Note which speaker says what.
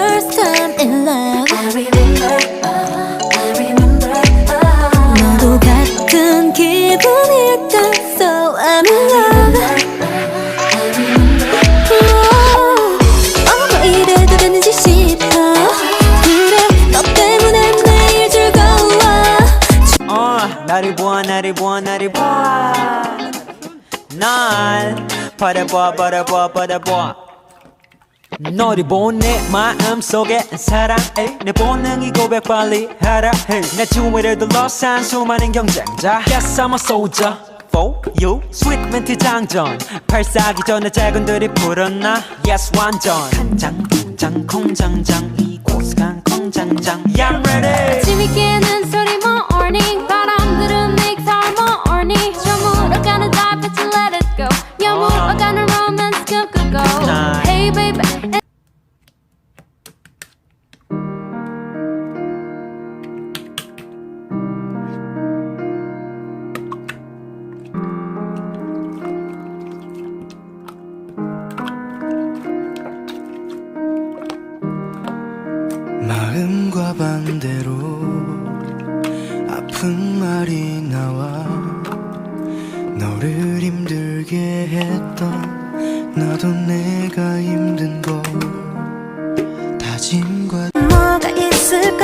Speaker 1: first time in love. I remember, I remember. 너도 같은 기분일까? So I'm in love. 이래도 되는지 싶어. 그래 너 때문에 매일 즐거워.
Speaker 2: 나를 보아 나를 보아 나를 보아 날 바라봐 너를 본 내 마음속에 사랑해 내 본능이 고백 빨리 하라 해내 주위를 둘러싼 수많은 경쟁자 Yes I'm a soldier for you Sweet 멘트 장전 발사기 전에 작은들이 불었나 Yes 완전 간장 공장 콩장장 이곳 간 콩장장 Yeah I'm ready
Speaker 1: 재밌게는 소리 morning 바람들은 믹서를 morning 저물어가는 달빛을 let it go 여물어가는 romance go go go Hey baby
Speaker 3: 마음과 반대로 아픈 말이 나와 너를 힘들게 했던 나도 내가 힘든 걸 다짐과
Speaker 1: 뭐가 있을까